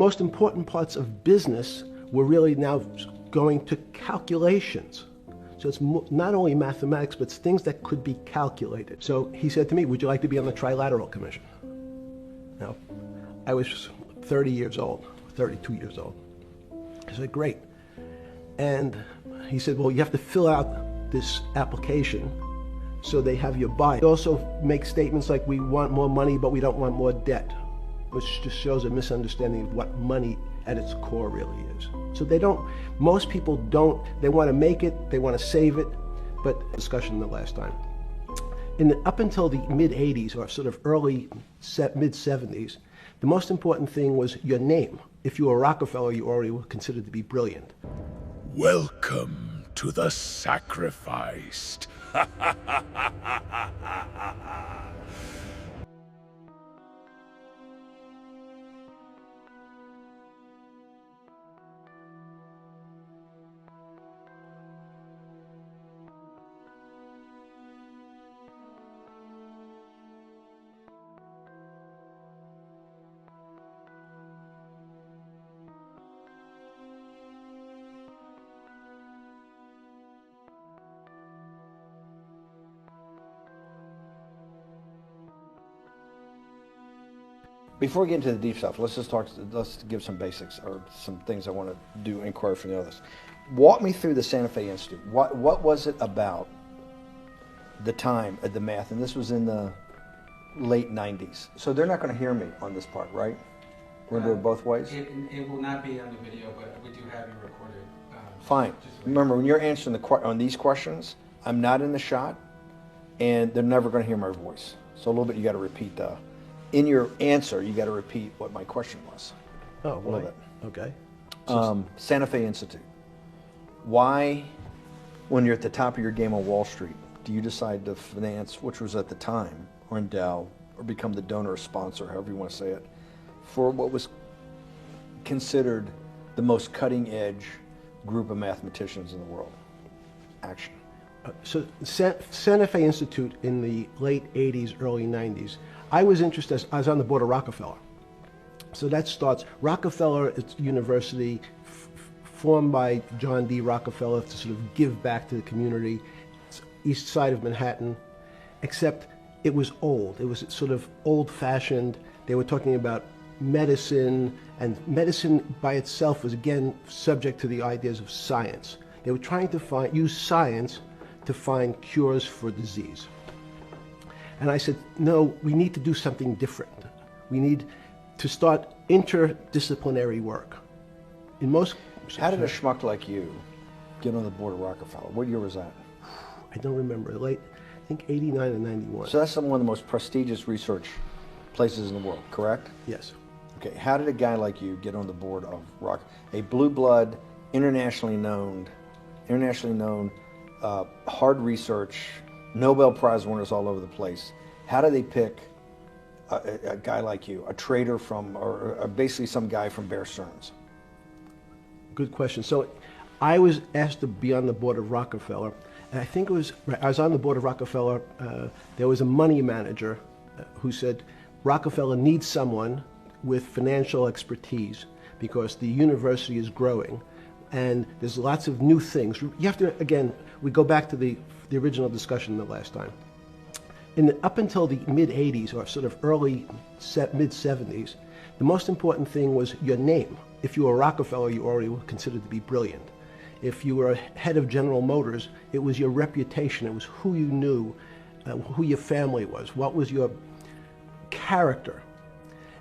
most important parts of business were really now going to calculations. So it's not only mathematics, but it's things that could be calculated. So he said to me, would you like to be on the Trilateral Commission? Now, I was 30 years old, 32 years old. I said, great. And he said, well, you have to fill out this application so they have your buy. He also makes statements like, we want more money, but we don't want more debt, which just shows a misunderstanding of what money at its core really is. So most people don't, they want to make it, they want to save it, but discussion the last time. Up until the mid-'80s, or sort of early mid-'70s, the most important thing was your name. If you were Rockefeller, you already were considered to be brilliant. Welcome to the sacrificed. Before we get into the deep stuff, let's give some basics or some things I want to do inquire from the others. Walk me through the Santa Fe Institute. What was it about the time of the math? And this was in the late 90s. So they're not going to hear me on this part, right? We're going to do it both ways? It will not be on the video, but we do have you recorded. Fine. Remember, when you're answering on these questions, I'm not in the shot, and they're never going to hear my voice. So a little bit you got to repeat in your answer, you got to repeat what my question was. Oh, a little bit. Okay. Santa Fe Institute. Why, when you're at the top of your game on Wall Street, do you decide to finance, which was at the time, or endow, or become the donor or sponsor, however you want to say it, for what was considered the most cutting-edge group of mathematicians in the world? Action. So Santa Fe Institute in the late 80s, early 90s, I was interested, I was on the board of Rockefeller. So that starts, Rockefeller University, formed by John D. Rockefeller to sort of give back to the community. It's east side of Manhattan, except it was old. It was sort of old-fashioned. They were talking about medicine, and medicine by itself was again subject to the ideas of science. They were trying to use science to find cures for disease. And I said, no, we need to do something different. We need to start interdisciplinary work. How did a schmuck like you get on the board of Rockefeller? What year was that? I don't remember. I think 89 and 91. So that's one of the most prestigious research places in the world, correct? Yes. Okay, how did a guy like you get on the board of a blue blood, internationally known, hard research, Nobel Prize winners all over the place? How do they pick a guy like you, a trader or basically some guy from Bear Stearns? Good question. So I was asked to be on the board of Rockefeller, and I was on the board of Rockefeller. There was a money manager who said, Rockefeller needs someone with financial expertise because the university is growing and there's lots of new things. You have to, again, we go back to the original discussion the last time. Up until the mid-'80s, or sort of early mid-'70s, the most important thing was your name. If you were Rockefeller, you already were considered to be brilliant. If you were head of General Motors, it was your reputation. It was who you knew, who your family was, what was your character.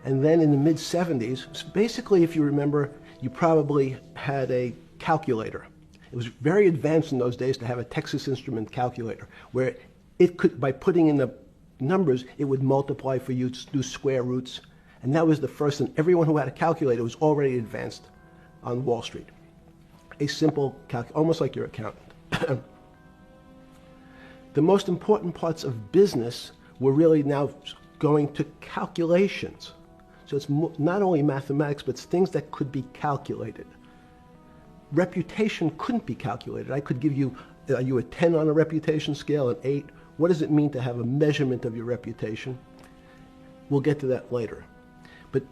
And then in the mid-'70s, basically, if you remember, you probably had a calculator. It was very advanced in those days to have a Texas Instrument calculator, where it could, by putting in the numbers, it would multiply for you to do square roots. And that was the first, and everyone who had a calculator was already advanced on Wall Street. A simple calculator, almost like your accountant. The most important parts of business were really now going to calculations. So it's not only mathematics, but it's things that could be calculated. Reputation couldn't be calculated. I could give you, are you a 10 on a reputation scale, an 8? What does it mean to have a measurement of your reputation? We'll get to that later. But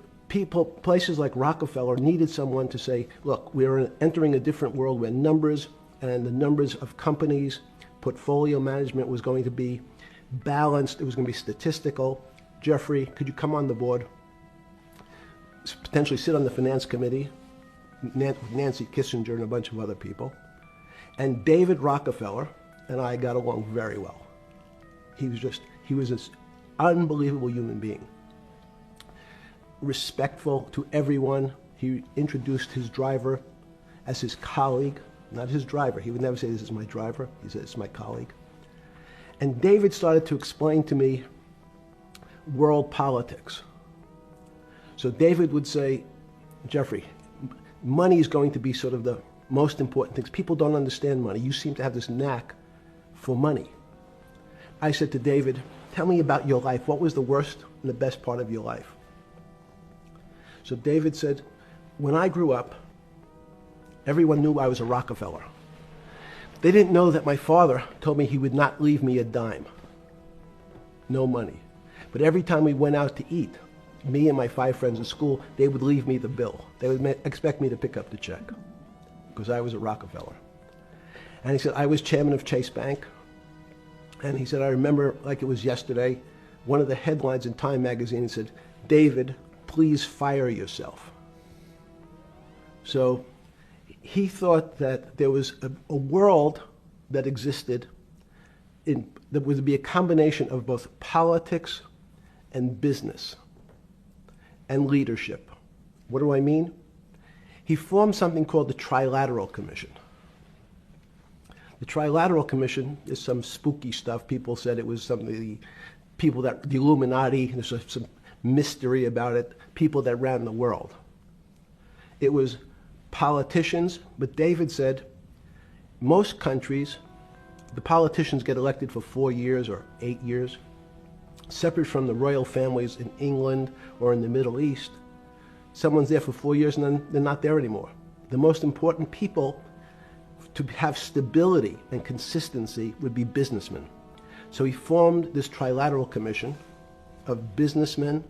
places like Rockefeller needed someone to say, look, we're entering a different world where numbers and the numbers of companies, portfolio management was going to be balanced, it was going to be statistical. Jeffrey, could you come on the board? Potentially sit on the finance committee, Nancy Kissinger and a bunch of other people. And David Rockefeller and I got along very well. He was this unbelievable human being. Respectful to everyone. He introduced his driver as his colleague, not his driver. He would never say, this is my driver. He said, it's my colleague. And David started to explain to me world politics. So David would say, Jeffrey, money is going to be sort of the most important things. People don't understand money. You seem to have this knack for money. I said to David, tell me about your life. What was the worst and the best part of your life? So David said, when I grew up, everyone knew I was a Rockefeller. They didn't know that my father told me he would not leave me a dime. No money. But every time we went out to eat, me and my 5 friends in school, they would leave me the bill. They would expect me to pick up the check because I was a Rockefeller. And he said, I was chairman of Chase Bank. And he said, I remember like it was yesterday, one of the headlines in Time magazine said, David, please fire yourself. So he thought that there was a world that existed that would be a combination of both politics and business and leadership. What do I mean? He formed something called the Trilateral Commission. The Trilateral Commission is some spooky stuff. People said it was something, the Illuminati, there's some mystery about it, people that ran the world. It was politicians, but David said most countries, the politicians get elected for 4 years or 8 years, separate from the royal families in England or in the Middle East. Someone's there for 4 years and then they're not there anymore. The most important people to have stability and consistency would be businessmen. So he formed this Trilateral Commission of businessmen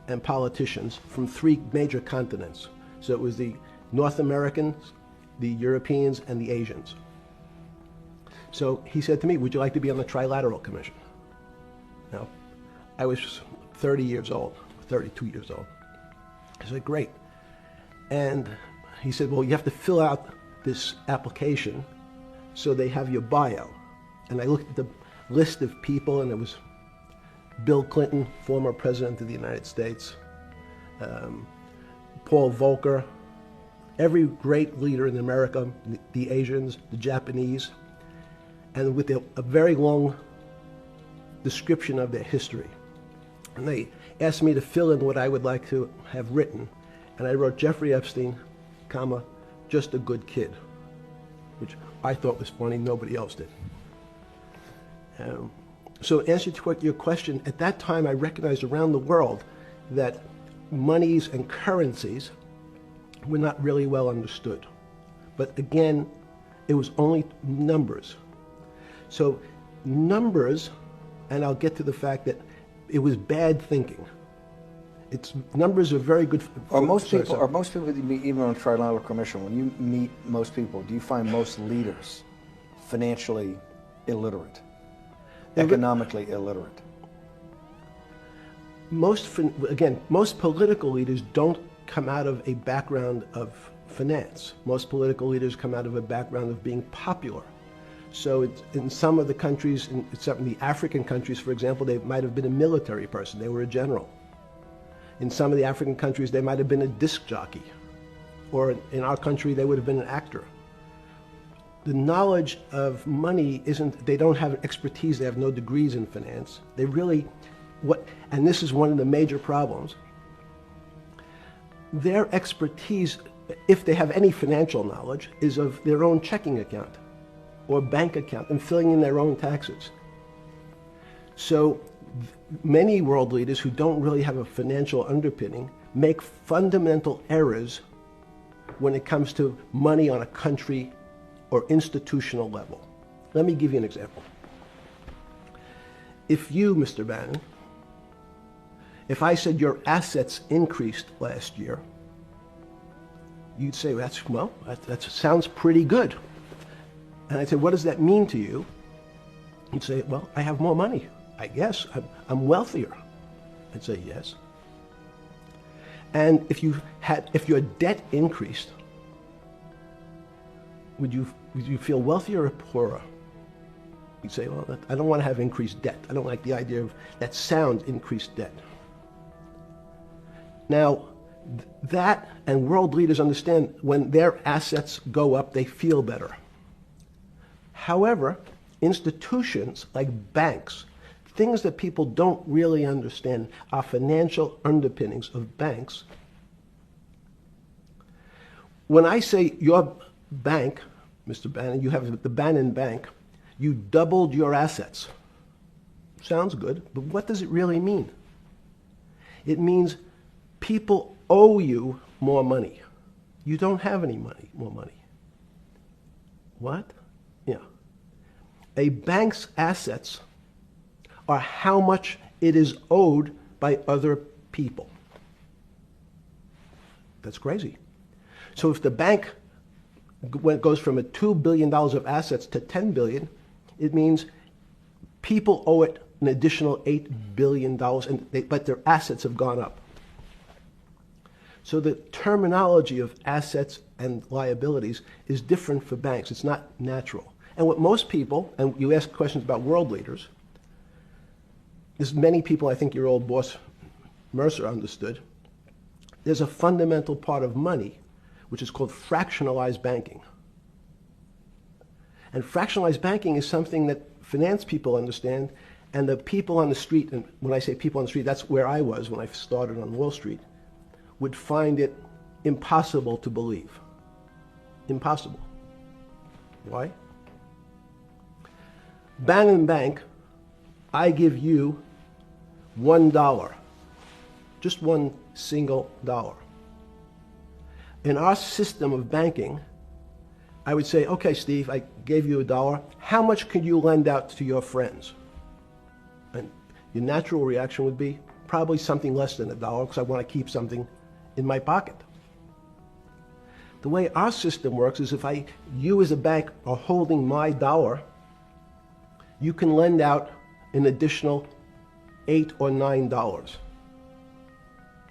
and politicians from 3 major continents. So it was the North Americans, the Europeans, and the Asians. So he said to me, would you like to be on the Trilateral Commission? Now, I was 30 years old, 32 years old. I said, great. And he said, well, you have to fill out this application so they have your bio. And I looked at the list of people, and it was Bill Clinton, former president of the United States, Paul Volcker, every great leader in America, the Asians, the Japanese, and with a very long description of their history. And they asked me to fill in what I would like to have written. And I wrote Jeffrey Epstein, comma, just a good kid, which I thought was funny, nobody else did. So answer to your question, at that time I recognized around the world that monies and currencies were not really well understood. But again, it was only numbers. So numbers, and I'll get to the fact that it was bad thinking. Numbers are very good. Are most people that you meet, even on Trilateral Commission, when you meet most people, do you find most leaders financially illiterate, economically illiterate? Most political leaders don't come out of a background of finance. Most political leaders come out of a background of being popular. So in some of the countries, in some of the African countries, for example, they might have been a military person. They were a general. In some of the African countries, they might have been a disc jockey. Or in our country, they would have been an actor. The knowledge of money they don't have expertise, they have no degrees in finance. They really, and this is one of the major problems, their expertise, if they have any financial knowledge, is of their own checking account or bank account and filling in their own taxes. So many world leaders who don't really have a financial underpinning make fundamental errors when it comes to money on a country or institutional level. Let me give you an example. If you, Mr. Bannon, If I said your assets increased last year, you'd say, that sounds pretty good. And I'd say, what does that mean to you? You'd say, well, I have more money. I guess I'm wealthier. I'd say yes. And if your debt increased, would you feel wealthier or poorer? You'd say, well, I don't want to have increased debt. I don't like the idea of that sound, increased debt. Now, that and world leaders understand when their assets go up, they feel better. However, institutions like banks, things that people don't really understand are financial underpinnings of banks. When I say your bank, Mr. Bannon, you have the Bannon Bank, you doubled your assets. Sounds good, but what does it really mean? It means people owe you more money. You don't have any more money. What? Yeah. A bank's assets are how much it is owed by other people. That's crazy. So if the bank goes from a $2 billion of assets to $10 billion, it means people owe it an additional $8 billion, but their assets have gone up. So the terminology of assets and liabilities is different for banks. It's not natural. And what most people, and you ask questions about world leaders, there's many people, I think your old boss Mercer understood, there's a fundamental part of money which is called fractionalized banking. And fractionalized banking is something that finance people understand, and the people on the street, and when I say people on the street, that's where I was when I started on Wall Street, would find it impossible to believe. Impossible. Why? Bannon Bank, I give you $1, just one single dollar. In our system of banking, I would say, okay, Steve, I gave you $1. How much could you lend out to your friends? And your natural reaction would be probably something less than $1 because I want to keep something in my pocket. The way our system works is if you as a bank are holding my dollar, you can lend out an additional $8 or $9.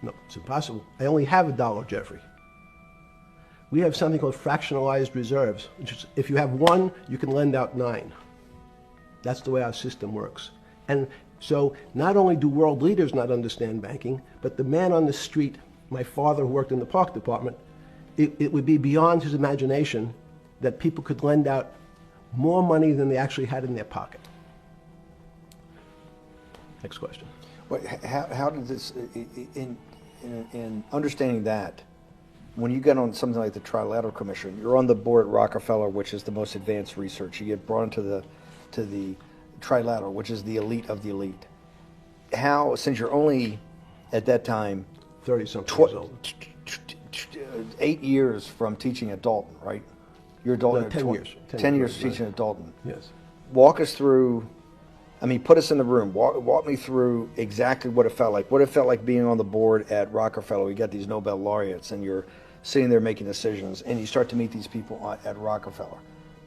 No, it's impossible. I only have $1, Jeffrey. We have something called fractionalized reserves, which is if you have 1, you can lend out 9. That's the way our system works. And so not only do world leaders not understand banking, but the man on the street, my father who worked in the park department, it would be beyond his imagination that people could lend out more money than they actually had in their pocket. Next question. Well, how did this, in understanding that, when you get on something like the Trilateral Commission, you're on the board at Rockefeller, which is the most advanced research. You get brought into the Trilateral, which is the elite of the elite. How, since you're only at that time 30-something years old. 8 years from teaching at Dalton, right? You're at Dalton. No, 10 years. 10 years teaching at Dalton. Yes. Walk us through. I mean, put us in the room. Walk me through exactly what it felt like. What it felt like being on the board at Rockefeller. You got these Nobel laureates, and you're sitting there making decisions, and you start to meet these people at Rockefeller.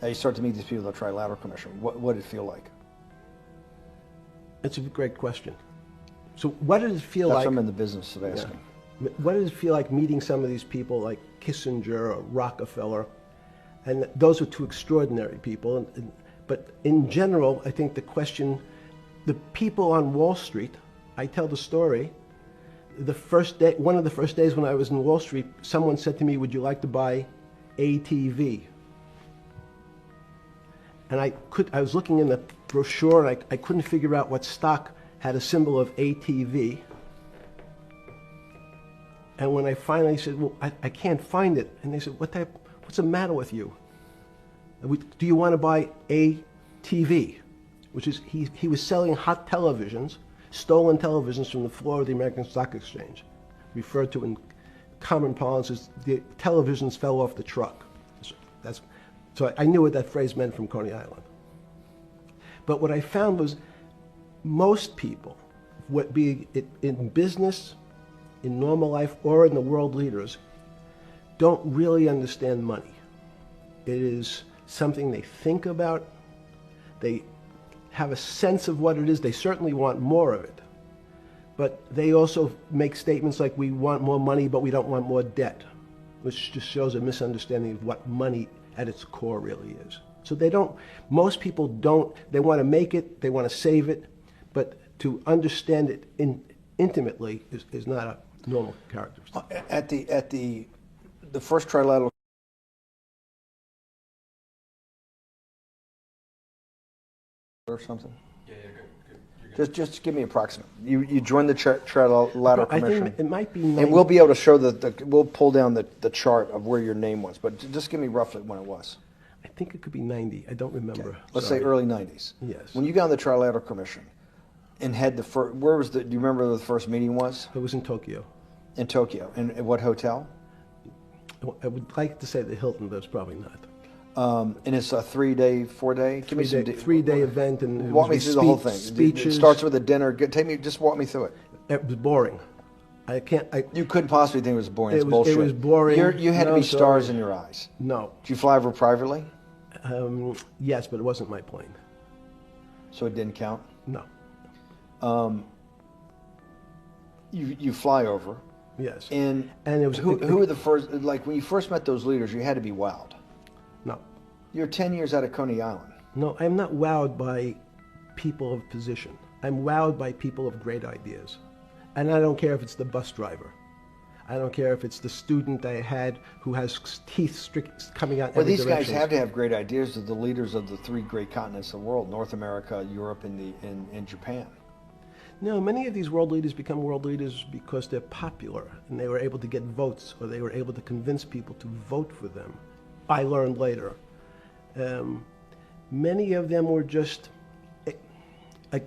Now you start to meet these people at the Trilateral Commission. What did it feel like? It's a great question. So what did it feel That's like? what I'm in the business of asking. Yeah. What did it feel like meeting some of these people like Kissinger or Rockefeller? And those are two extraordinary people. But in general, I think the question, the people on Wall Street, I tell the story, the first day, one of the first days when I was in Wall Street, someone said to me, would you like to buy ATV? And I was looking in the brochure and I couldn't figure out what stock had a symbol of ATV. And when I finally said, well, I can't find it. And they said, what's the matter with you? Do you want to buy ATV? Which is, he was selling hot televisions, stolen televisions from the floor of the American Stock Exchange, referred to in common parlance as the televisions fell off the truck. So I knew what that phrase meant from Coney Island. But what I found was most people, what be it in business, in normal life, or in the world leaders, don't really understand money. It is something they think about. They have a sense of what it is. They certainly want more of it. But they also make statements like, we want more money, but we don't want more debt, which just shows a misunderstanding of what money at its core really is. So they don't, most people don't, they want to make it, they want to save it, but to understand it intimately is not a normal characteristic. At the first trilateral or something? Yeah, good. You're good. Just give me approximate. You joined the trilateral I commission. think it might be 90. And we'll be able to show we'll pull down the chart of where your name was, but just give me roughly when it was. I think it could be 90. I don't remember. Okay. Let's Sorry. say early 90s. Yes. When you got on the trilateral commission and had the first, where was do you remember where the first meeting was? It was in Tokyo. In Tokyo. And at what hotel? I would like to say the Hilton, but it's probably not. And it's a 3-day, 4-day? Give me some Three-day event, and it walk me was through the whole thing. Speeches. It starts with a dinner. Just walk me through it. It was boring. You couldn't possibly think it was boring. It's It bullshit. was boring. You had to No, be stars sorry. in your eyes. No. Did you fly over privately? Yes, but it wasn't my plane. So it didn't count? No. You fly over. Yes. And it was who were the first, like when you first met those leaders, you had to be wowed. No. You're 10 years out of Coney Island. No, I'm not wowed by people of position. I'm wowed by people of great ideas. And I don't care if it's the bus driver. I don't care if it's the student I had who has teeth coming out. Well, every these guys direction. have to have great ideas. They're the leaders of the 3 great continents of the world: North America, Europe, and Japan. No, many of these world leaders become world leaders because they're popular and they were able to get votes, or they were able to convince people to vote for them. I learned later. Many of them were just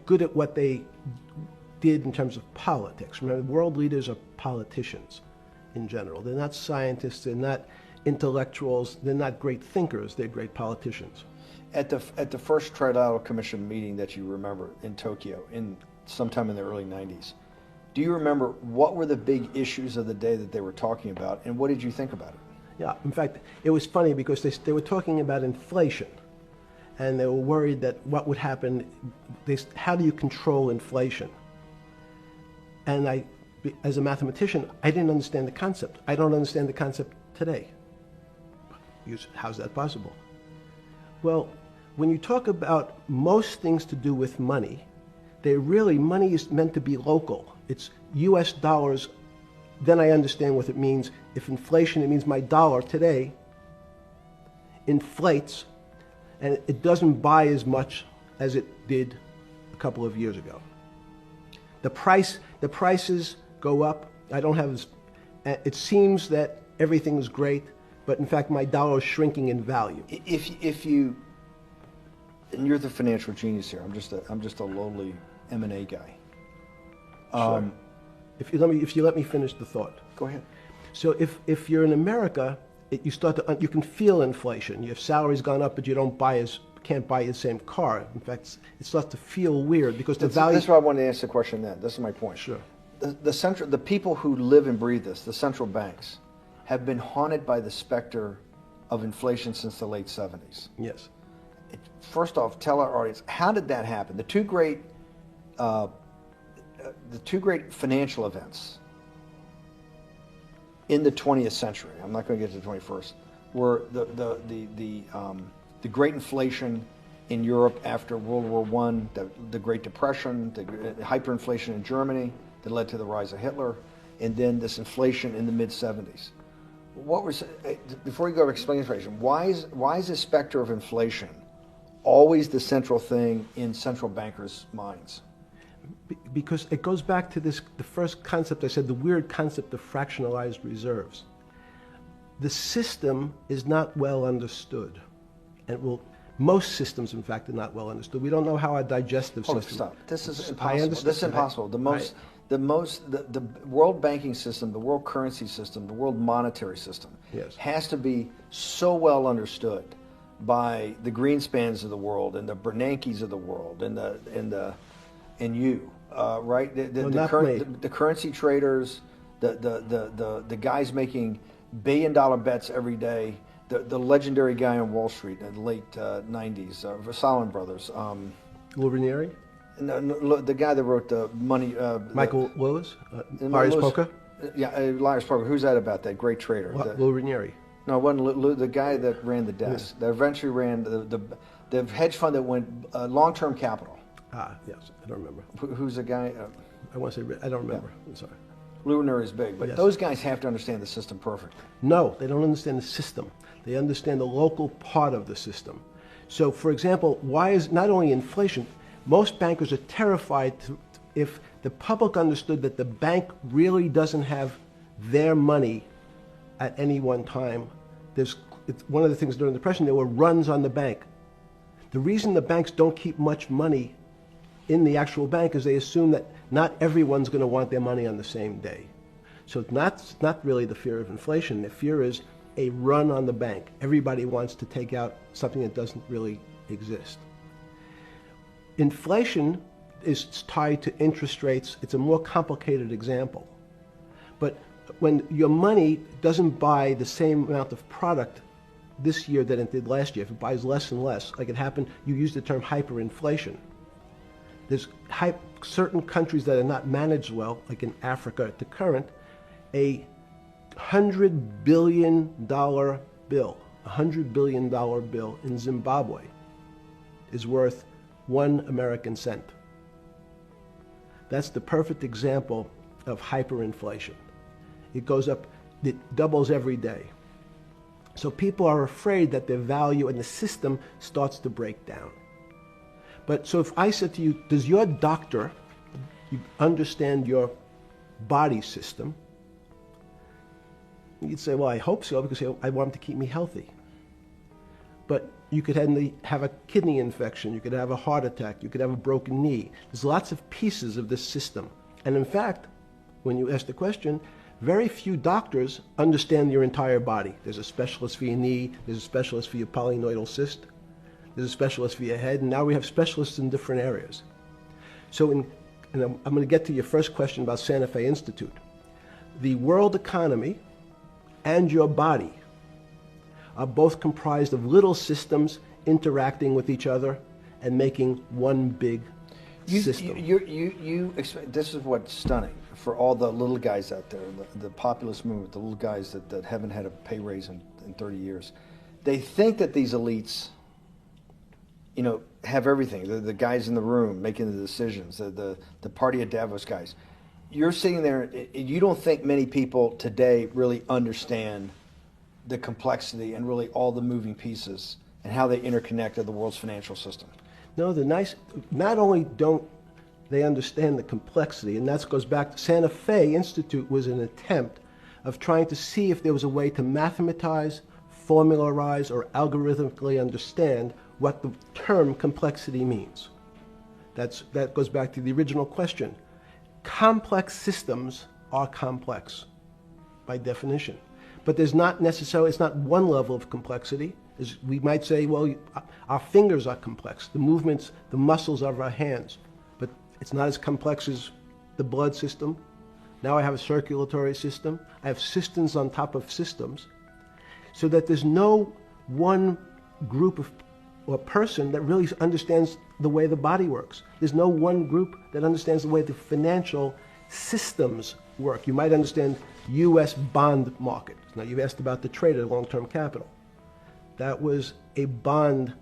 good at what they did in terms of politics. Remember, world leaders are politicians in general. They're not scientists, they're not intellectuals, they're not great thinkers, they're great politicians. At the first Trilateral Commission meeting that you remember in Tokyo, sometime in the early 90s, do you remember what were the big issues of the day that they were talking about, and what did you think about it? Yeah, in fact, it was funny because they were talking about inflation, and they were worried that what would happen, how do you control inflation? And as a mathematician, I didn't understand the concept. I don't understand the concept today. How's that possible? Well, when you talk about most things to do with money, money is meant to be local. It's US dollars. Then I understand what it means. If inflation, it means my dollar today inflates, and it doesn't buy as much as it did a couple of years ago. The prices go up. It seems that everything is great, but in fact my dollar is shrinking in value. And you're the financial genius here. I'm just a lowly M&A guy. Sure. If you let me finish the thought. Go ahead. So if you're in America, you can feel inflation. Your salary's gone up, but you can't buy the same car. In fact, it starts to feel weird because the value. That's why I wanted to ask the question then. This is my point. Sure. The people who live and breathe this, the central banks, have been haunted by the specter of inflation since the late 70s. Yes. First off, tell our audience, how did that happen? The two great financial events in the 20th century, I'm not going to get to the 21st, were the great inflation in Europe after World War I, the Great Depression, the hyperinflation in Germany that led to the rise of Hitler, and then this inflation in the mid-70s. Before you go to explain inflation, why is the specter of inflation always the central thing in central bankers' minds? Because it goes back to the first concept I said, the weird concept of fractionalized reserves. The system is not well understood. And most systems, in fact, are not well understood. We don't know how our digestive system. Stop. This is I impossible. understand. This is impossible. The world banking system, the world currency system, the world monetary system has to be so well understood by the Greenspans of the world and the Bernanke's of the world and you. right? No, not me. The currency traders, the guys making billion-dollar bets every day. The legendary guy on Wall Street in the late 90s, Salomon Brothers. Lou Ranieri? No, the guy that wrote the money. Michael Lewis? Marius Poker? Yeah, Liar's Poker. Who's that about? That great trader. Lou Ranieri. No, it wasn't Lou, the guy that ran the desk. Yeah. That eventually ran the hedge fund that went long-term capital. Ah, yes. I don't remember. Who's the guy? I want to say, I don't remember. I'm sorry. Lou Ranieri is big, but Yes. those guys have to understand the system perfectly. No, they don't understand the system. They understand the local part of the system. So, for example, why is not only inflation, most bankers are terrified if the public understood that the bank really doesn't have their money at any one time. It's one of the things during the Depression, there were runs on the bank. The reason the banks don't keep much money in the actual bank is they assume that not everyone's going to want their money on the same day. So it's not really the fear of inflation. The fear is a run on the bank. Everybody wants to take out something that doesn't really exist. Inflation is tied to interest rates. It's a more complicated example. But when your money doesn't buy the same amount of product this year than it did last year, if it buys less and less, like it happened, you used the term hyperinflation. There's certain countries that are not managed well, like in Africa at the current, a $100 billion bill, $100 billion bill in Zimbabwe is worth 1 American cent. That's the perfect example of hyperinflation. It goes up, it doubles every day. So people are afraid that their value in the system starts to break down. But so if I said to you, does your doctor understand your body system? You'd say, well, I hope so, because I want him to keep me healthy. But you could have a kidney infection, you could have a heart attack, you could have a broken knee. There's lots of pieces of this system. And in fact, when you ask the question, very few doctors understand your entire body. There's a specialist for your knee, there's a specialist for your polynoidal cyst, there's a specialist for your head, and now we have specialists in different areas. So and I'm going to get to your first question about Santa Fe Institute. The world economy and your body are both comprised of little systems interacting with each other and making one big system. This is what's stunning for all the little guys out there, the populist movement, the little guys that haven't had a pay raise in 30 years. They think that these elites, have everything. The guys in the room making the decisions, the party at Davos guys. You're sitting there, you don't think many people today really understand the complexity and really all the moving pieces and how they interconnect to the world's financial system. No, not only don't they understand the complexity, and that goes back to Santa Fe Institute was an attempt of trying to see if there was a way to mathematize, formularize, or algorithmically understand what the term complexity means. That goes back to the original question. Complex systems are complex by definition. But there's not necessarily, it's not one level of complexity. We might say, well, our fingers are complex, the movements, the muscles of our hands, but it's not as complex as the blood system. Now I have a circulatory system. I have systems on top of systems, so that there's no one group of or person that really understands the way the body works. There's no one group that understands the way the financial systems work. You might understand U.S. bond market. Now you've asked about the trade of long-term capital. That was a bond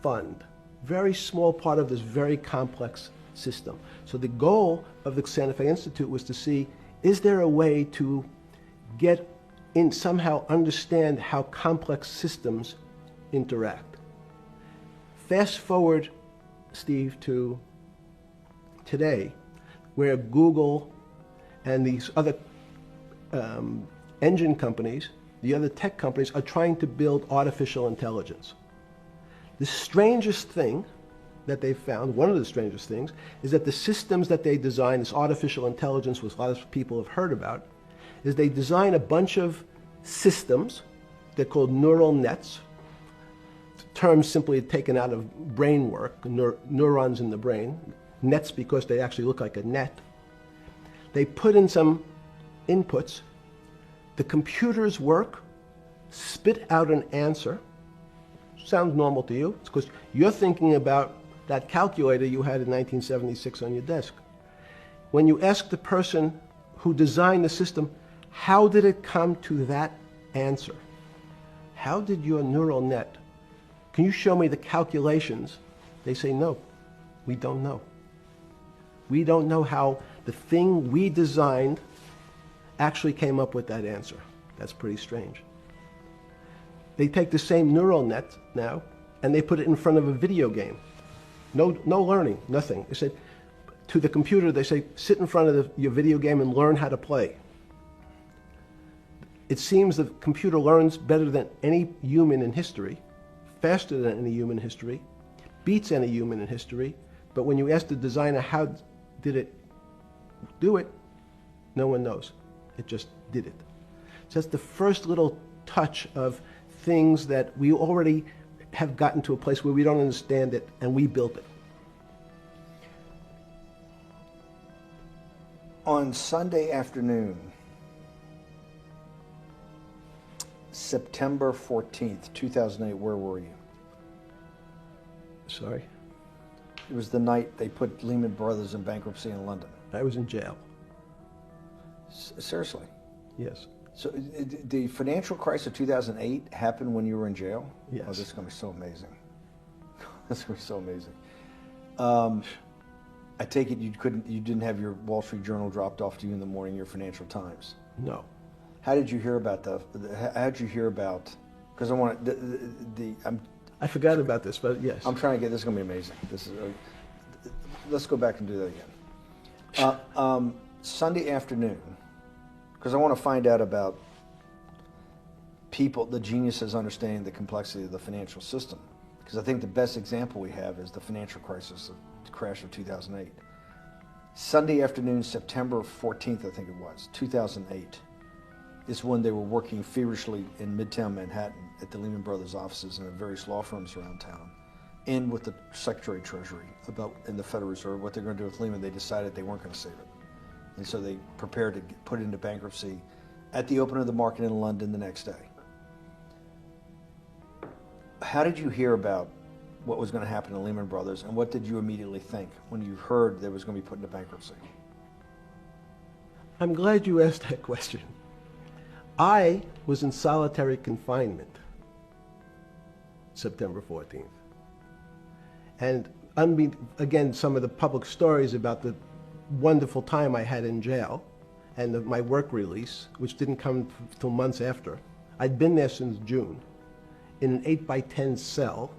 fund, very small part of this very complex system. So the goal of the Santa Fe Institute was to see, is there a way to somehow understand how complex systems interact? Fast forward, Steve, to today, where Google and these other engine companies, the other tech companies, are trying to build artificial intelligence. The strangest thing that they've found, one of the strangest things, is that the systems that they design, this artificial intelligence, which a lot of people have heard about, is they design a bunch of systems. They're called neural nets. Terms simply taken out of brain work, neurons in the brain. nets because they actually look like a net. They put in some inputs. The computers work, spit out an answer. Sounds normal to you. It's because you're thinking about that calculator you had in 1976 on your desk. When you ask the person who designed the system, how did it come to that answer? How did your neural net, can you show me the calculations? They say, no, we don't know. We don't know how the thing we designed actually came up with that answer. That's pretty strange. They take the same neural net now and they put it in front of a video game. No learning, nothing. They said to the computer, they say, sit in front of your video game and learn how to play. It seems the computer learns better than any human in history, faster than any human in history, beats any human in history, but when you ask the designer how did it do it, no one knows. It just did it. So that's the first little touch of things that we already have gotten to a place where we don't understand it and we built it. On Sunday afternoon, September 14th, 2008, where were you? Sorry? It was the night they put Lehman Brothers in bankruptcy in London. I was in jail. Seriously? Yes. So the financial crisis of 2008 happened when you were in jail? Yes. Oh, this is going to be so amazing. This is going to be so amazing. I take it you didn't have your Wall Street Journal dropped off to you in the morning, your Financial Times? No. How did you hear about how did you hear about, because I want I forgot about this, but yes. I'm trying to get, this is going to be amazing. This is, let's go back and do that again. Sunday afternoon, because I want to find out about people, the geniuses understanding the complexity of the financial system. Because I think the best example we have is the financial crisis, the crash of 2008. Sunday afternoon, September 14th, I think it was, 2008, is when they were working feverishly in Midtown Manhattan at the Lehman Brothers offices and at various law firms around town, and with the Secretary of Treasury and the Federal Reserve, what they're going to do with Lehman. They decided they weren't going to save it. And so they prepared to put it into bankruptcy at the open of the market in London the next day. How did you hear about what was going to happen to Lehman Brothers, and what did you immediately think when you heard they was going to be put into bankruptcy? I'm glad you asked that question. I was in solitary confinement September 14th. And again, some of the public stories about the wonderful time I had in jail and my work release, which didn't come till months after. I'd been there since June in an 8x10 cell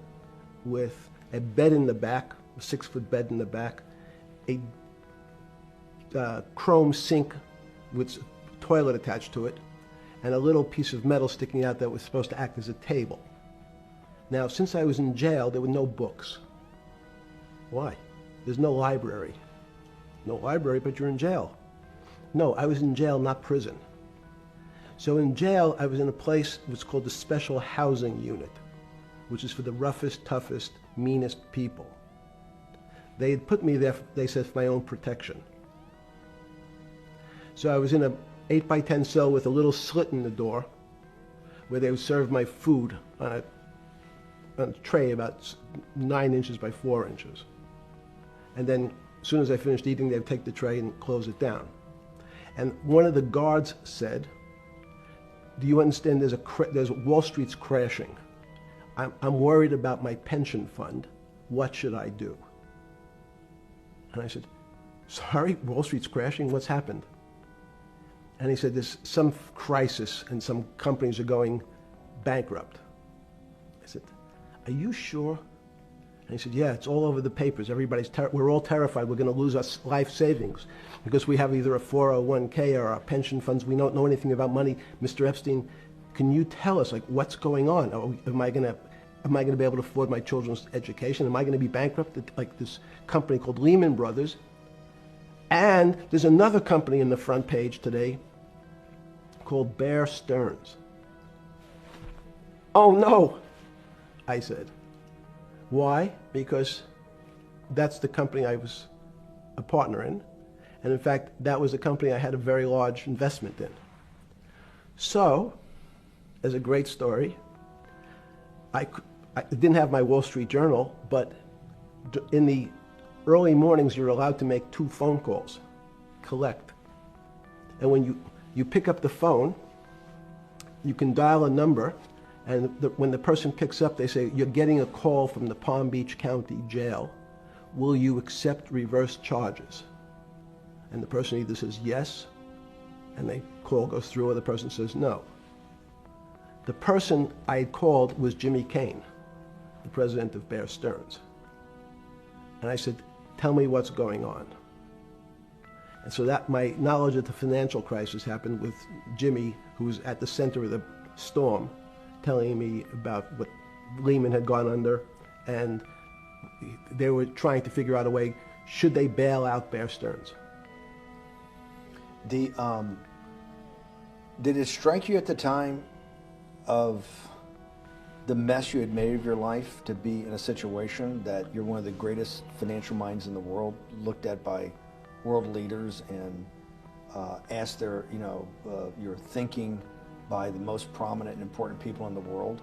with a bed in the back, a 6-foot bed in the back, a chrome sink with a toilet attached to it, and a little piece of metal sticking out that was supposed to act as a table. Now, since I was in jail, there were no books. Why? There's no library. No library, but you're in jail. No, I was in jail, not prison. So in jail, I was in a place what's called the Special Housing Unit, which is for the roughest, toughest, meanest people. They had put me there, they said, for my own protection. So I was in a 8x10 cell with a little slit in the door where they would serve my food on a tray about 9 inches by 4 inches. And then as soon as I finished eating, they would take the tray and close it down. And one of the guards said, do you understand there's Wall Street's crashing. I'm worried about my pension fund. What should I do? And I said, sorry, Wall Street's crashing? What's happened? And he said, there's some crisis and some companies are going bankrupt. I said, are you sure? And he said, yeah, it's all over the papers. We're all terrified. We're going to lose our life savings because we have either a 401k or our pension funds. We don't know anything about money. Mr. Epstein, can you tell us, like, what's going on? Am I going to be able to afford my children's education? Am I going to be bankrupt like this company called Lehman Brothers? And there's another company in the front page today called Bear Stearns. Oh no, I said. Why? Because that's the company I was a partner in. And in fact, that was a company I had a very large investment in. So, as a great story, I didn't have my Wall Street Journal, but in the early mornings, you're allowed to make 2 phone calls, collect. And when you pick up the phone, you can dial a number, and when the person picks up, they say, "You're getting a call from the Palm Beach County Jail. Will you accept reverse charges?" And the person either says yes, and the call goes through, or the person says no. The person I had called was Jimmy Kane, the president of Bear Stearns. And I said, "Tell me what's going on." And so that my knowledge of the financial crisis happened with Jimmy, who was at the center of the storm, telling me about what Lehman had gone under, and they were trying to figure out a way, should they bail out Bear Stearns? Did it strike you at the time of the mess you had made of your life to be in a situation that you're one of the greatest financial minds in the world, looked at by world leaders and asked your thinking by the most prominent and important people in the world,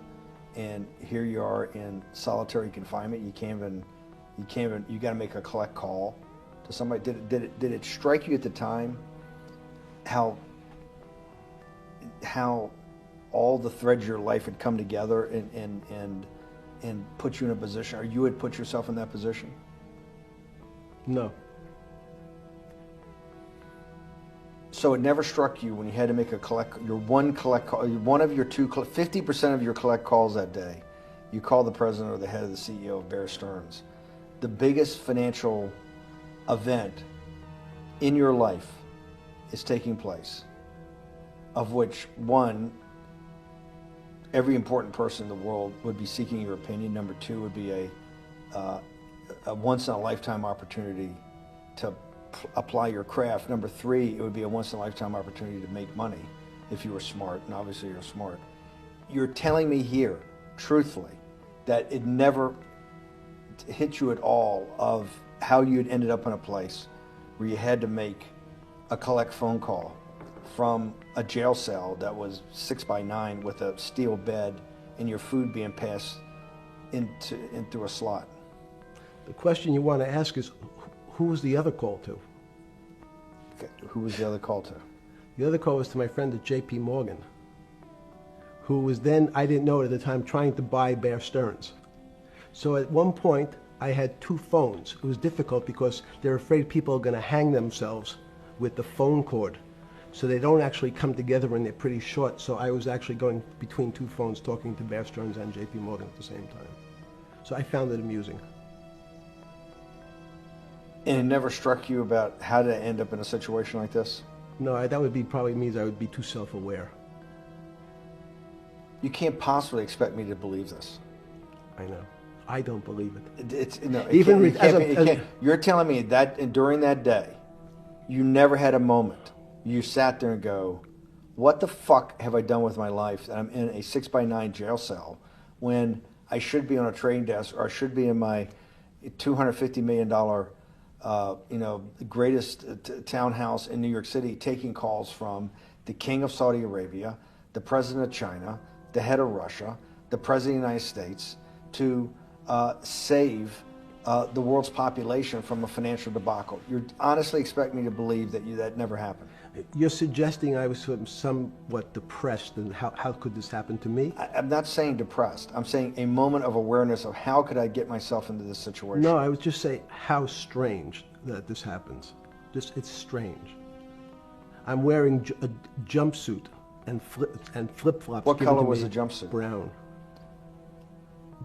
and here you are in solitary confinement. You got to make a collect call to somebody. Did it strike you at the time how all the threads of your life had come together and put you in a position, or you had put yourself in that position? No. So it never struck you when you had to make one of your 50% of your collect calls that day, you call the president or the head of the CEO of Bear Stearns. The biggest financial event in your life is taking place, of which, one, every important person in the world would be seeking your opinion. Number 2 would be a once-in-a-lifetime opportunity to apply your craft. Number 3, it would be a once-in-a-lifetime opportunity to make money if you were smart, and obviously you're smart. You're telling me here, truthfully, that it never hit you at all of how you had ended up in a place where you had to make a collect phone call from a jail cell that was 6 by 9 with a steel bed and your food being passed into a slot. The question you want to ask is, who was the other call to? Okay. Who was the other call to? The other call was to my friend at J.P. Morgan, who was then, I didn't know it at the time, trying to buy Bear Stearns. So at one point, I had 2 phones. It was difficult because they're afraid people are going to hang themselves with the phone cord. So they don't actually come together and they're pretty short. So I was actually going between 2 phones talking to Bear Stearns and J.P. Morgan at the same time. So I found it amusing. And it never struck you about how to end up in a situation like this? No, that would be probably means I would be too self-aware. You can't possibly expect me to believe this. I know. I don't believe it. You're telling me that during that day, you never had a moment you sat there and go, what the fuck have I done with my life that I'm in a 6 by 9 jail cell when I should be on a trading desk, or I should be in my $250 million greatest townhouse in New York City, taking calls from the king of Saudi Arabia, the president of China, the head of Russia, the president of the United States, to save the world's population from a financial debacle. You honestly expect me to believe that never happened? You're suggesting I was somewhat depressed, and how could this happen to me? I'm not saying depressed. I'm saying a moment of awareness of how could I get myself into this situation. No, I would just say how strange that this happens. It's strange. I'm wearing a jumpsuit and flip-flops. What color was the jumpsuit? Brown.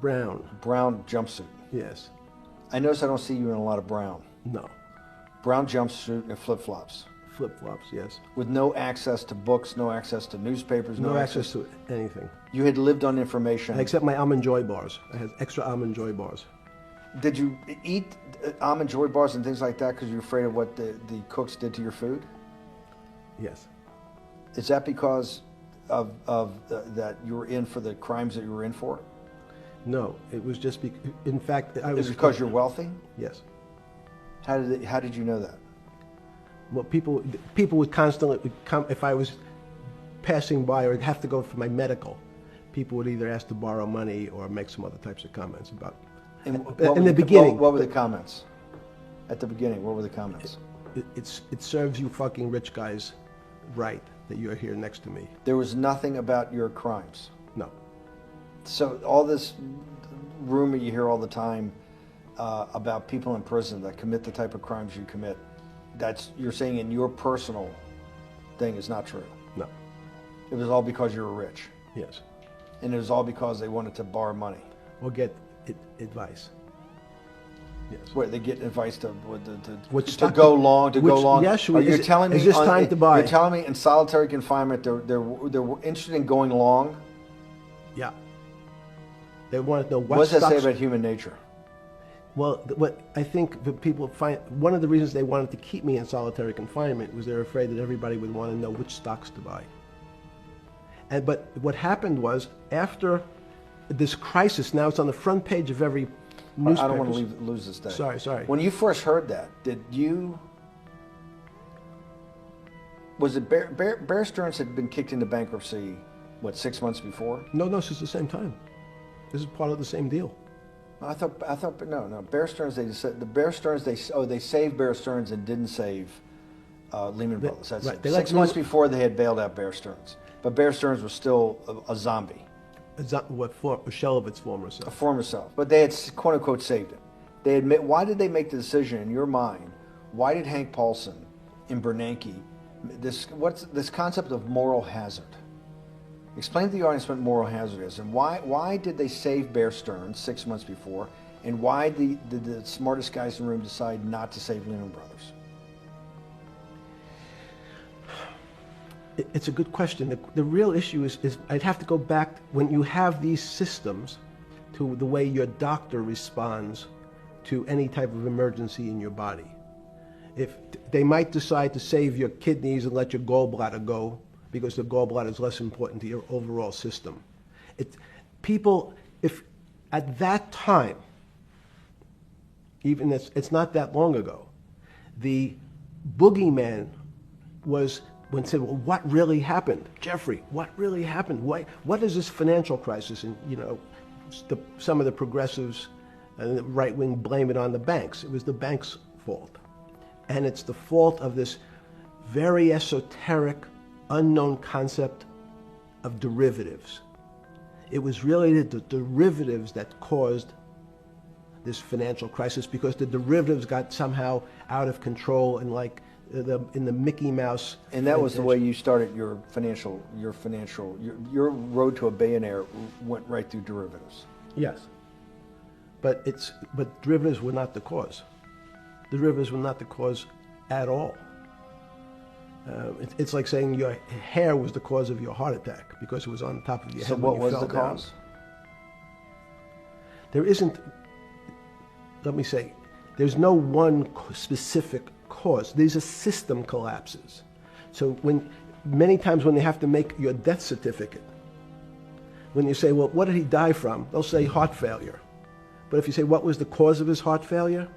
Brown. Brown jumpsuit. Yes. I notice I don't see you in a lot of brown. No. Brown jumpsuit and flip-flops. Flip-flops, yes. With no access to books, no access to newspapers, no access to anything. You had lived on information. Except my Almond Joy bars. I had extra Almond Joy bars. Did you eat Almond Joy bars and things like that because you're afraid of what the cooks did to your food? Yes. Is that because of that you were in for the crimes that you were in for? No, it was just in fact, I was... Is it because you're wealthy? Yes. How did you know that? Well, people would constantly come if I was passing by or have to go for my medical. People would either ask to borrow money or make some other types of comments about. In the beginning, what were the comments? At the beginning, what were the comments? It serves you fucking rich guys right that you're here next to me. There was nothing about your crimes. No. So all this rumor you hear all the time about people in prison that commit the type of crimes you commit, you're saying in your personal thing is not true. No. It was all because you were rich. Yes. And it was all because they wanted to borrow money. Or get advice. Yes. Where they get advice to stock go long, to go long. Yes, You're telling me is this time to buy? You're telling me in solitary confinement they're interested in going long. Yeah. They want to know what does that say about human nature? Well, what I think the people find, one of the reasons they wanted to keep me in solitary confinement was they were afraid that everybody would want to know which stocks to buy. But what happened was, after this crisis, now it's on the front page of every newspaper. I don't want to lose this day. Sorry. When you first heard that, was it Bear Stearns had been kicked into bankruptcy, 6 months before? No, this is the same time. This is part of the same deal. I thought, no. Bear Stearns, they saved Bear Stearns and didn't save Lehman Brothers. That's right. it. 6 months before they had bailed out Bear Stearns, but Bear Stearns was still a zombie. A shell of its former self. A former self, but they had quote unquote saved it. They admit. Why did they make the decision in your mind? Why did Hank Paulson and Bernanke what's this concept of moral hazard? Explain to the audience what moral hazard is, and why did they save Bear Stearns 6 months before, and why did the smartest guys in the room decide not to save Lehman Brothers? It's a good question. The real issue is I'd have to go back when you have these systems to the way your doctor responds to any type of emergency in your body. If they might decide to save your kidneys and let your gallbladder go, because the gallbladder is less important to your overall system. If at that time, even it's not that long ago, the boogeyman was when said, well, what really happened? Jeffrey, what really happened? What is this financial crisis? And, some of the progressives and the right wing blame it on the banks. It was the banks' fault. And it's the fault of this very esoteric, unknown concept of derivatives. It was really the derivatives that caused this financial crisis, because the derivatives got somehow out of control and in the Mickey Mouse. And that was the way you started your road to a billionaire went right through derivatives. Yes. But derivatives were not the cause. Derivatives were not the cause at all. It's like saying your hair was the cause of your heart attack because it was on top of your head. So what was the cause? There isn't, let me say, there's no one specific cause. These are system collapses. So many times when they have to make your death certificate, when you say, well, what did he die from? They'll say heart failure. But if you say, what was the cause of his heart failure?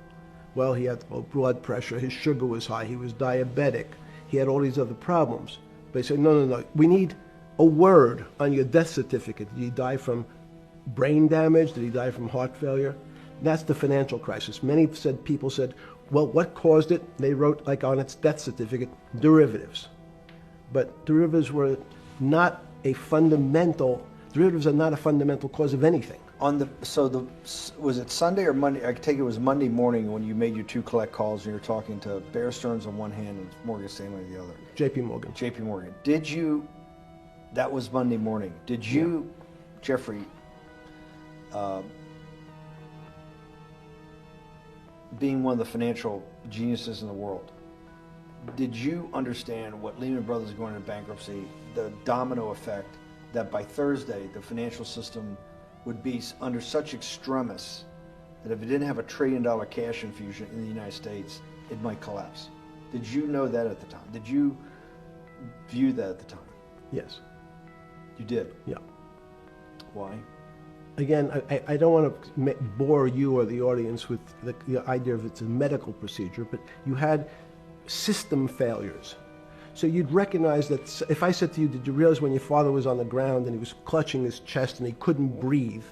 Well, he had low blood pressure, his sugar was high, he was diabetic, he had all these other problems. But they say, no, we need a word on your death certificate. Did he die from brain damage? Did he die from heart failure? That's the financial crisis. Many people said, well, what caused it? They wrote, like on its death certificate, derivatives. But derivatives are not a fundamental cause of anything. Was it Sunday or Monday? I take it was Monday morning when you made your two collect calls and you're talking to Bear Stearns on one hand and Morgan Stanley on the other. J.P. Morgan. J.P. Morgan. That was Monday morning. Did you, Jeffrey, being one of the financial geniuses in the world, did you understand what Lehman Brothers going into bankruptcy, the domino effect, that by Thursday the financial system would be under such extremis that if it didn't have $1 trillion cash infusion in the United States, it might collapse? Did you know that at the time? Did you view that at the time? Yes. You did? Yeah. Why? again, I don't want to bore you or the audience with the idea of it's a medical procedure, but you had system failures. So you'd recognize that if I said to you, did you realize when your father was on the ground and he was clutching his chest and he couldn't breathe,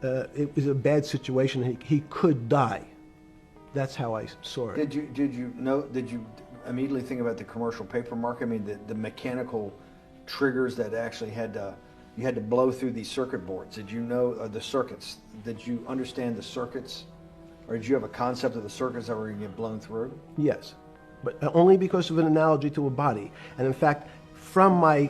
it was a bad situation, he could die. That's how I saw it. Did you immediately think about the commercial paper market? I mean, the mechanical triggers that actually you had to blow through these circuit boards. Did you know the circuits? Did you understand the circuits? Or did you have a concept of the circuits that were going to get blown through? Yes, but only because of an analogy to a body. And in fact, from my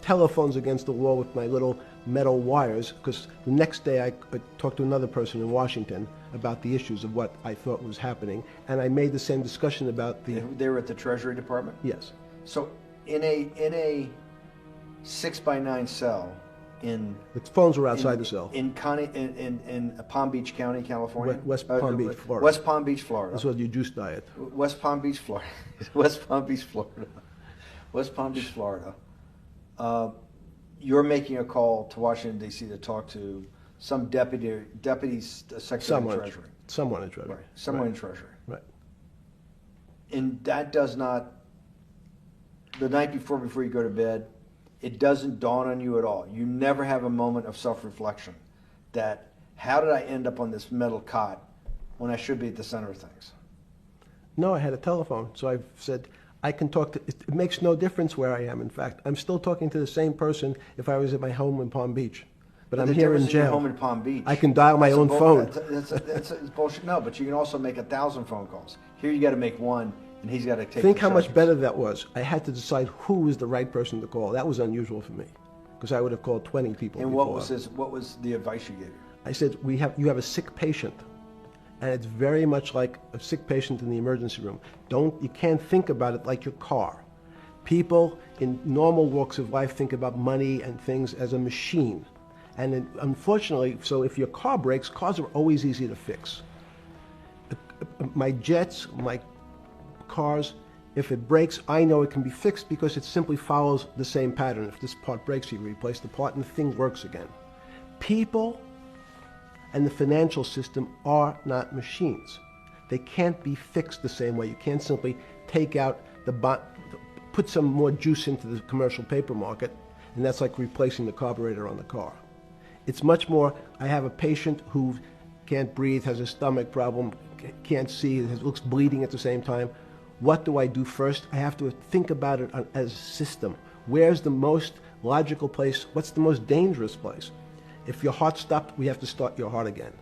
telephones against the wall with my little metal wires, because the next day I talked to another person in Washington about the issues of what I thought was happening, and I made the same discussion about the... They were at the Treasury Department? Yes. So in a 6x9 cell in... The phones were outside the cell. In Palm Beach County, California? West Palm Beach, Florida. West Palm Beach, Florida. That's what your juice diet. West Palm Beach, Florida. West Palm Beach, Florida. West Palm Beach, Florida. You're making a call to Washington, D.C. to talk to some deputy secretary of Treasury. Someone in Treasury. Right. Someone in Treasury. Right. And that does not, the night before you go to bed, it doesn't dawn on you at all. You never have a moment of self-reflection that, how did I end up on this metal cot when I should be at the center of things? No, I had a telephone, so I said, I can talk to, it makes no difference where I am, in fact. I'm still talking to the same person if I was at my home in Palm Beach. But I'm here in jail. Your home in Palm Beach. I can dial my own phone. That's bullshit. No, but you can also make 1,000 phone calls. Here you got to make one, and he's got to take. Think how much better that was. I had to decide who was the right person to call. That was unusual for me, because I would have called 20 people. And before. what was the advice you gave? I said, you have a sick patient, and it's very much like a sick patient in the emergency room. You can't think about it like your car. People in normal walks of life think about money and things as a machine. And unfortunately, so if your car breaks, cars are always easy to fix. My jets, my cars, if it breaks, I know it can be fixed because it simply follows the same pattern. If this part breaks, you replace the part and the thing works again. People and the financial system are not machines. They can't be fixed the same way. You can't simply take out put some more juice into the commercial paper market, and that's like replacing the carburetor on the car. It's much more, I have a patient who can't breathe, has a stomach problem, can't see, looks bleeding at the same time. What do I do first? I have to think about it as a system. Where's the most logical place? What's the most dangerous place? If your heart stopped, we have to start your heart again.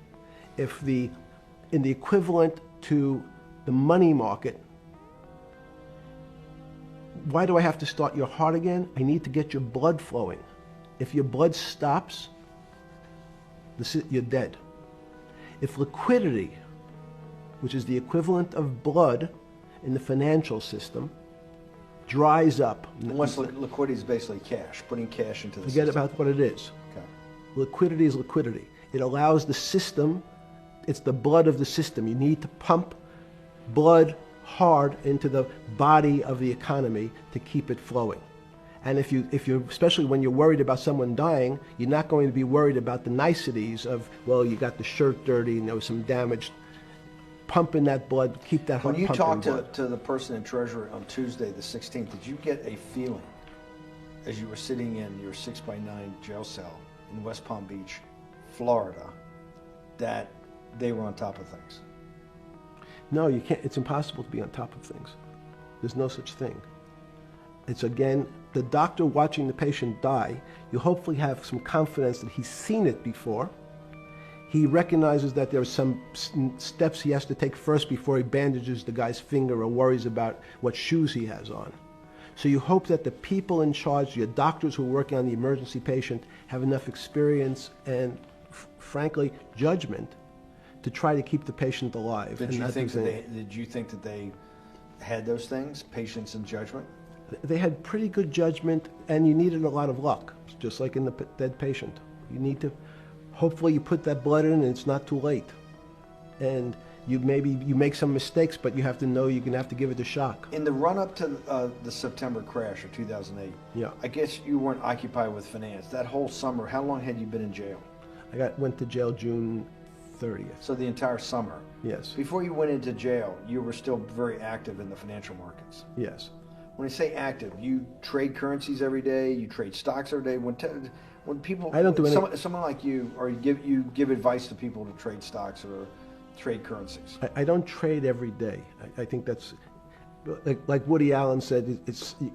In the equivalent to the money market, why do I have to start your heart again? I need to get your blood flowing. If your blood stops, you're dead. If liquidity, which is the equivalent of blood in the financial system, dries up. Once liquidity is basically cash, putting cash into the system. Forget about what it is. Okay. Liquidity is liquidity. It allows the system, it's the blood of the system. You need to pump blood hard into the body of the economy to keep it flowing. And if you're, especially when you're worried about someone dying, you're not going to be worried about the niceties of, well, you got the shirt dirty and there was some damage. Pump in that blood, keep that heart pumping. When you talked to the person in Treasury on Tuesday the 16th, did you get a feeling as you were sitting in your 6x9 jail cell in West Palm Beach, Florida, that they were on top of things? No, you can't. It's impossible to be on top of things. There's no such thing. It's, again, the doctor watching the patient die. You hopefully have some confidence that he's seen it before. He recognizes that there are some steps he has to take first before he bandages the guy's finger or worries about what shoes he has on. So you hope that the people in charge, your doctors who are working on the emergency patient, have enough experience and, frankly, judgment to try to keep the patient alive. Did you think that they had those things, patience and judgment? They had pretty good judgment, and you needed a lot of luck, just like in the dead patient. You need to, hopefully you put that blood in and it's not too late. And You make some mistakes, but you have to know you're going to have to give it a shock. In the run-up to the September crash of 2008, Yeah. I guess you weren't occupied with finance. That whole summer, how long had you been in jail? Went to jail June 30th. So the entire summer. Yes. Before you went into jail, you were still very active in the financial markets. Yes. When I say active, you trade currencies every day, you trade stocks every day. When people, I don't do any. someone like you, or you give advice to people to trade stocks or trade currencies. I don't trade every day. I think that's like Woody Allen said.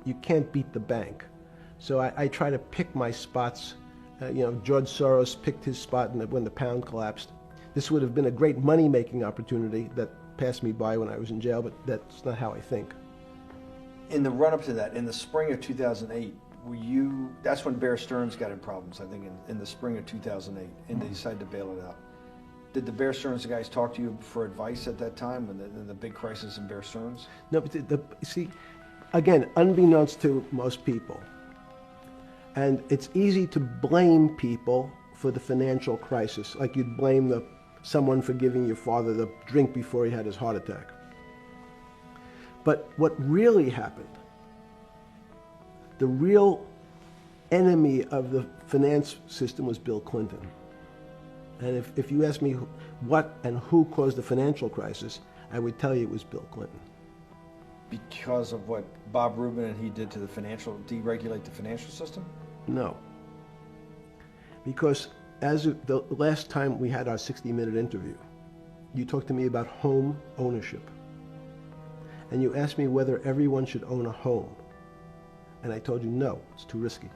You can't beat the bank. So I try to pick my spots. George Soros picked his spot when the pound collapsed. This would have been a great money-making opportunity that passed me by when I was in jail, but that's not how I think. In the run-up to that, in the spring of 2008, that's when Bear Stearns got in problems, I think, in the spring of 2008, and they decided to bail it out. Did the Bear Stearns guys talk to you for advice at that time, when the big crisis in Bear Stearns? No, but see, again, unbeknownst to most people, and it's easy to blame people for the financial crisis, like you'd blame someone for giving your father the drink before he had his heart attack. But what really happened, the real enemy of the finance system was Bill Clinton. And if you ask me what and who caused the financial crisis, I would tell you it was Bill Clinton. Because of what Bob Rubin and he did to deregulate the financial system? No. Because as of the last time we had our 60-minute interview, you talked to me about home ownership. And you asked me whether everyone should own a home. And I told you no, it's too risky.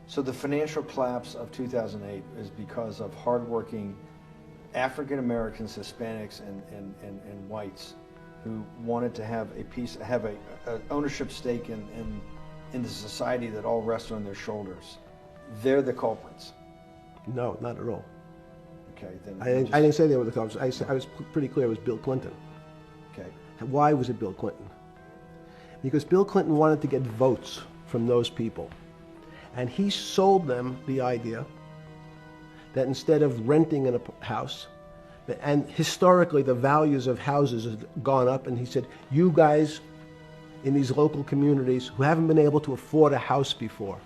So the financial collapse of 2008 is because of hardworking African Americans, Hispanics, and whites who wanted to have a ownership stake in the society that all rests on their shoulders. They're the culprits. No, not at all. Okay, then I didn't say they were the culprits. I was pretty clear it was Bill Clinton. Okay. Why was it Bill Clinton? Because Bill Clinton wanted to get votes from those people. And he sold them the idea that instead of renting in a house, and historically the values of houses have gone up, and he said, you guys in these local communities who haven't been able to afford a house before,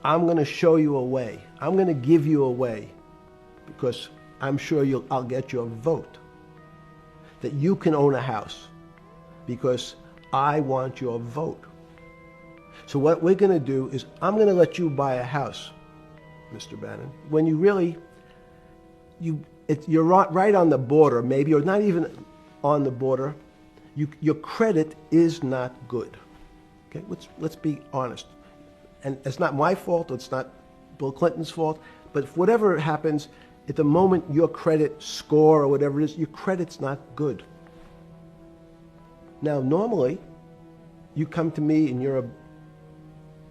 I'm going to show you a way. I'm going to give you a way because I'm sure I'll get your vote that you can own a house because I want your vote. So what we're going to do is I'm going to let you buy a house, Mr. Bannon, when you really, you're right on the border, maybe, or not even on the border. Your credit is not good. Okay, let's be honest. And it's not my fault, it's not Bill Clinton's fault, but if whatever happens, at the moment your credit score or whatever it is, your credit's not good. Now, normally, you come to me and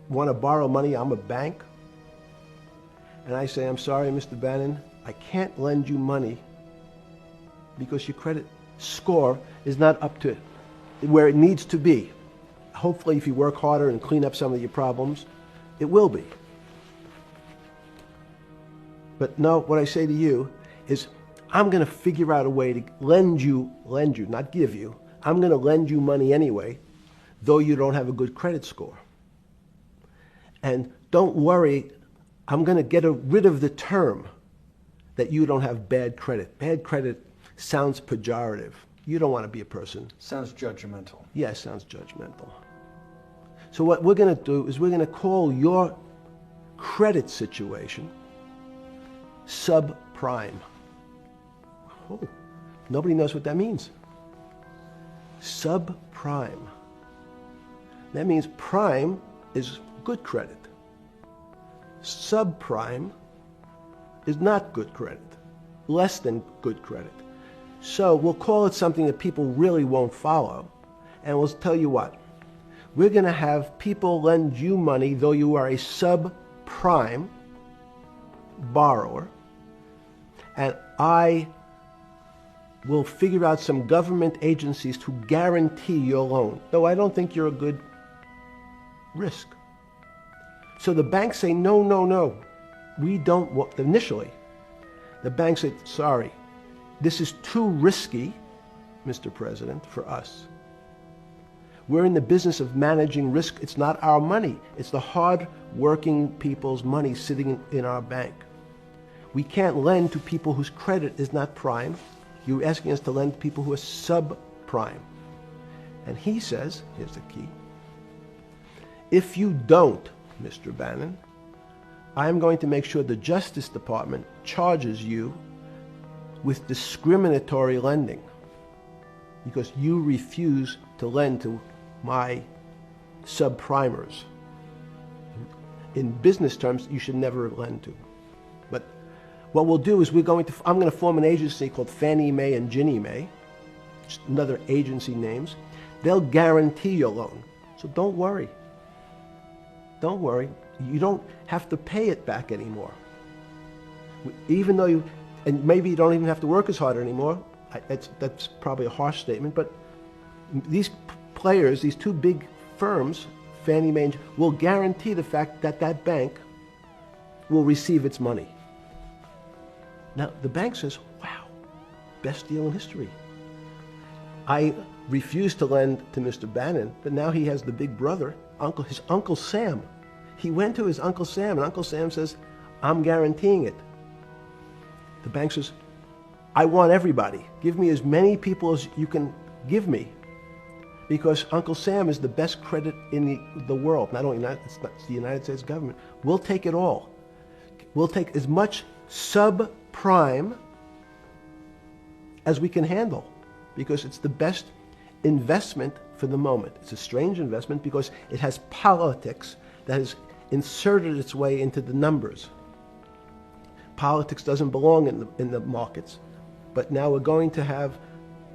want to borrow money, I'm a bank, and I say, I'm sorry, Mr. Bannon, I can't lend you money because your credit score is not up to where it needs to be. Hopefully, if you work harder and clean up some of your problems, it will be. But no, what I say to you is, I'm going to figure out a way to lend you, not give you. I'm going to lend you money anyway, though you don't have a good credit score. And don't worry, I'm going to get rid of the term that you don't have bad credit. Bad credit sounds pejorative. You don't want to be a person. Sounds judgmental. Yes, sounds judgmental. So what we're going to do is we're going to call your credit situation subprime. Oh, nobody knows what that means. Subprime. That means prime is good credit. Subprime is not good credit, less than good credit. So we'll call it something that people really won't follow, and we'll tell you what. We're going to have people lend you money, though you are a subprime borrower, and I will figure out some government agencies to guarantee your loan, though I don't think you're a good risk. So the banks say, no, we don't want, initially, the banks say, sorry, This is too risky, Mr. President, for us. We're in the business of managing risk. It's not our money. It's the hard-working people's money sitting in our bank. We can't lend to people whose credit is not prime. You're asking us to lend to people who are subprime. And he says, here's the key, if you don't, Mr. Bannon, I'm going to make sure the Justice Department charges you with discriminatory lending because you refuse to lend to my subprimers. In business terms, you should never lend to. But what we'll do is I'm going to form an agency called Fannie Mae and Ginnie Mae, just another agency names. They'll guarantee your loan. So don't worry. Don't worry. You don't have to pay it back anymore. Even though and maybe you don't even have to work as hard anymore. That's probably a harsh statement, but these players, these two big firms, Fannie Mae, will guarantee the fact that that bank will receive its money. Now, the bank says, wow, best deal in history. I refused to lend to Mr. Bannon, but now he has the big brother, his Uncle Sam. He went to his Uncle Sam, and Uncle Sam says, I'm guaranteeing it. The bank says, I want everybody. Give me as many people as you can give me, because Uncle Sam is the best credit in the world. Not only it's the United States government. We'll take it all. We'll take as much subprime as we can handle, because it's the best investment for the moment. It's a strange investment because it has politics that has inserted its way into the numbers. Politics doesn't belong in the markets. But now we're going to have,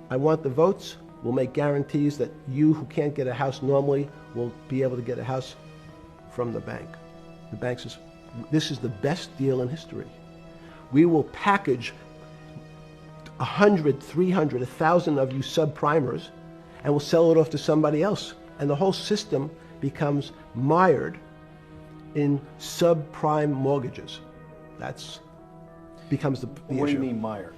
I want the votes. We'll make guarantees that you who can't get a house normally will be able to get a house from the bank. The bank says, this is the best deal in history. We will package 100, 300, 1,000 of you subprimers, and we'll sell it off to somebody else. And the whole system becomes mired in subprime mortgages. That's becomes the issue. What do you mean mired?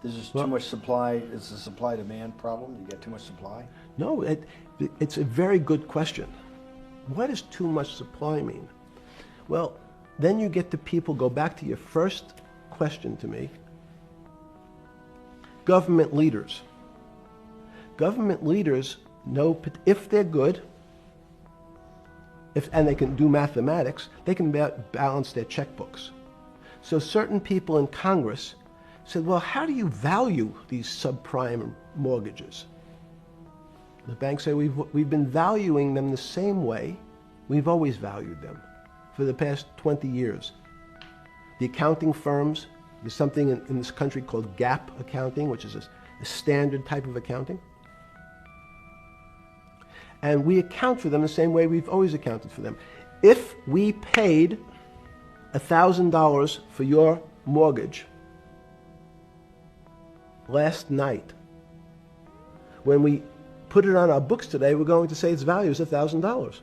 There's just too much supply. It's a supply-demand problem. You get too much supply. No, it's a very good question. What does too much supply mean? Well, then you get to people, go back to your first question to me. Government leaders. Government leaders know if they're good, and they can do mathematics, they can balance their checkbooks. So certain people in Congress said, well, how do you value these subprime mortgages? The banks say, we've been valuing them the same way we've always valued them for the past 20 years. The accounting firms, there's something in this country called GAAP accounting, which is a standard type of accounting. And we account for them the same way we've always accounted for them. If we paid $1,000 for your mortgage last night, when we put it on our books today, we're going to say its value is $1,000.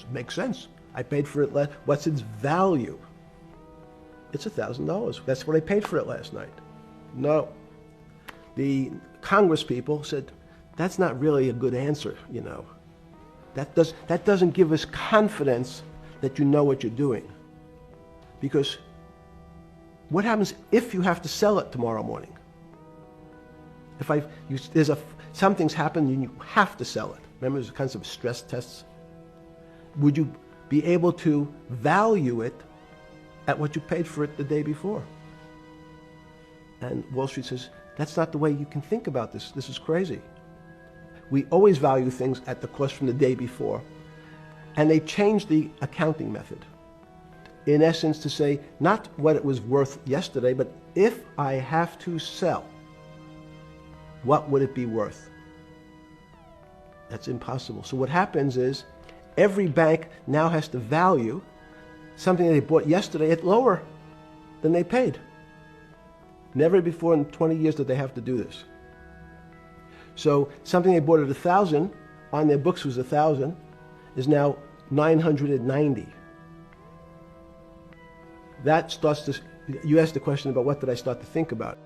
It makes sense. I paid for it what's its value? It's $1,000. That's what I paid for it last night. No. The Congress people said, that's not really a good answer, you know. That doesn't give us confidence that you know what you're doing. Because what happens if you have to sell it tomorrow morning? If something's happened and you have to sell it. Remember, there's kinds of stress tests. Would you be able to value it at what you paid for it the day before? And Wall Street says, that's not the way you can think about this. This is crazy. We always value things at the cost from the day before. And they changed the accounting method, in essence, to say not what it was worth yesterday, but if I have to sell, what would it be worth? That's impossible. So what happens is every bank now has to value something they bought yesterday at lower than they paid. Never before in 20 years did they have to do this. So something they bought at 1,000, on their books was 1,000, is now 990. That starts to, You asked the question about what did I start to think about.